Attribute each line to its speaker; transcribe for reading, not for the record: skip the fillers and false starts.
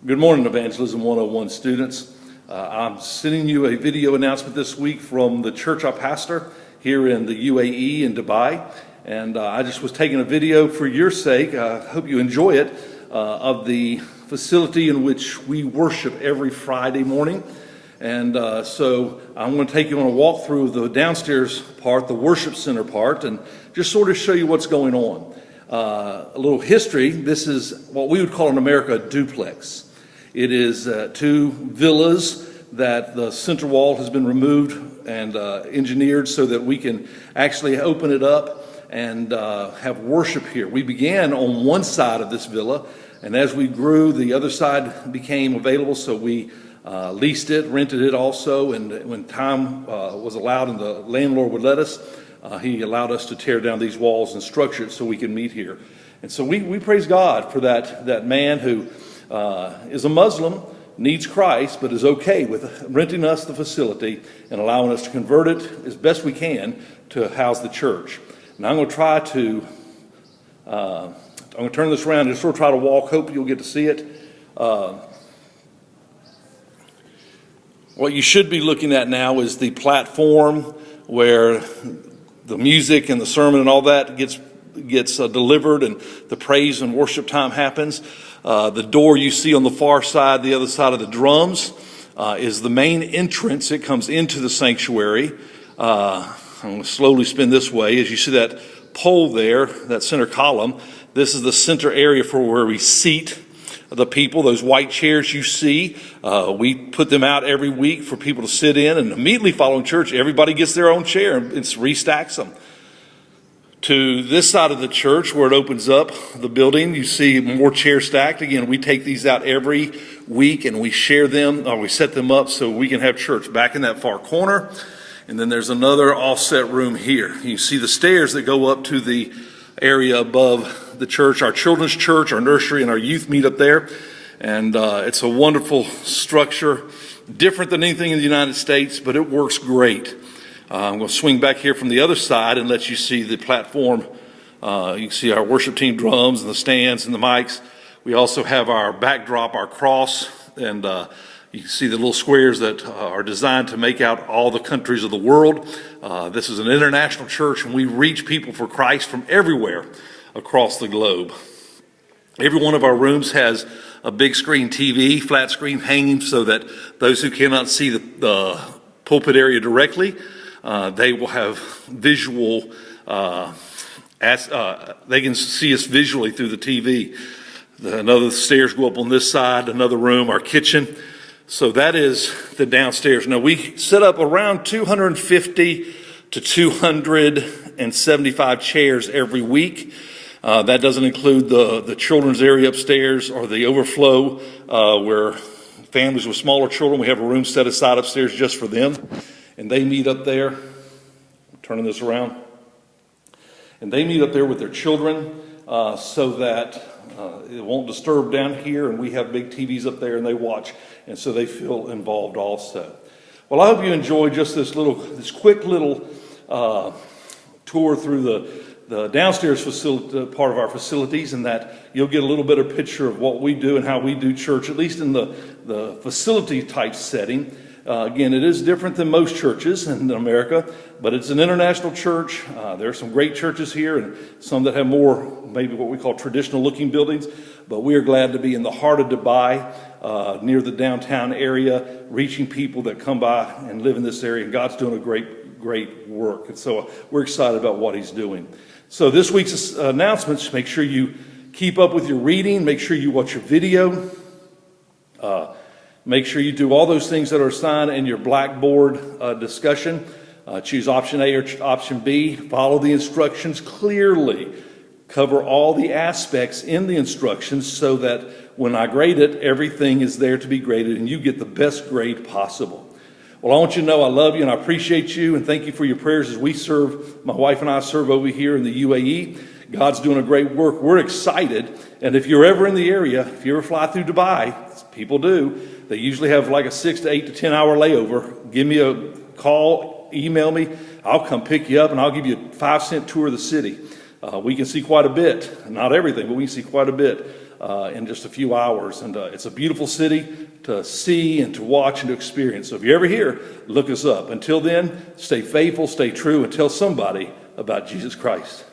Speaker 1: Good morning, Evangelism 101 students. I'm sending you a video announcement this week from the church I pastor here in the UAE in Dubai. And I just was taking a video for your sake. I hope you enjoy it, of the facility in which we worship every Friday morning. And so I'm going to take you on a walk through the downstairs part, the worship center part, and just sort of show you what's going on. A little history. This is what we would call in America a duplex. It is two villas that the center wall has been removed and engineered so that we can actually open it up and have worship here. We began on one side of this villa, and as we grew, the other side became available, so we leased it, rented it also, and when time was allowed and the landlord would let us, he allowed us to tear down these walls and structure it so we can meet here. And so we praise God for that man who is a Muslim, needs Christ, but is okay with renting us the facility and allowing us to convert it as best we can to house the church. Now I'm going to try to, I'm going to turn this around and just sort of try to walk. Hope you'll get to see it. What you should be looking at now is the platform where the music and the sermon and all that gets delivered and the praise and worship time happens. The door you see on the far side, the other side of the drums, is the main entrance. It comes into the sanctuary. I'm going to slowly spin this way. As you see that pole there, that center column, this is the center area for where we seat the people. Those white chairs you see, we put them out every week for people to sit in, and immediately following church, everybody gets their own chair and it restacks them. To this side of the church where it opens up the building, you see more chairs stacked. Again, we take these out every week and we share them, or we set them up so we can have church back in that far corner. And then there's another offset room here. You see the stairs that go up to the area above the church, our children's church, our nursery, and our youth meet up there. And it's a wonderful structure, different than anything in the United States, but it works great. I'm going to swing back here from the other side and let you see the platform. You can see our worship team drums and the stands and the mics. We also have our backdrop, our cross, and you can see the little squares that are designed to make out all the countries of the world. This is an international church, and we reach people for Christ from everywhere across the globe. Every one of our rooms has a big screen TV, flat screen hanging so that those who cannot see the pulpit area directly, they will have visual, they can see us visually through the TV. Another stairs go up on this side, another room, our kitchen. So that is the downstairs. Now we set up around 250 to 275 chairs every week. That doesn't include the children's area upstairs or the overflow where families with smaller children, we have a room set aside upstairs just for them. And they meet up there. I'm turning this around. And they meet up there with their children so that it won't disturb down here. And we have big TVs up there and they watch. And so they feel involved also. Well, I hope you enjoy just this quick little tour through the downstairs facility, part of our facilities, and that you'll get a little better picture of what we do and how we do church, at least in the facility type setting. Again, it is different than most churches in America, but it's an international church. There are some great churches here and some that have more, maybe what we call traditional looking buildings, but we are glad to be in the heart of Dubai, near the downtown area, reaching people that come by and live in this area, and God's doing a great work. And so we're excited about what he's doing. So this week's announcements, make sure you keep up with your reading, make sure you watch your video, make sure you do all those things that are assigned in your Blackboard discussion. Choose option A or option B. Follow the instructions clearly. Cover all the aspects in the instructions so that when I grade it, everything is there to be graded and you get the best grade possible. Well, I want you to know I love you and I appreciate you and thank you for your prayers as we serve, my wife and I serve over here in the UAE. God's doing a great work. We're excited. And if you're ever in the area, if you ever fly through Dubai, people do, they usually have like a 6 to 8 to 10 hour layover. Give me a call, email me. I'll come pick you up and I'll give you a 5-cent tour of the city. We can see quite a bit, not everything, but we can see quite a bit in just a few hours. And it's a beautiful city to see and to watch and to experience. So if you're ever here, look us up. Until then, stay faithful, stay true, and tell somebody about Jesus Christ.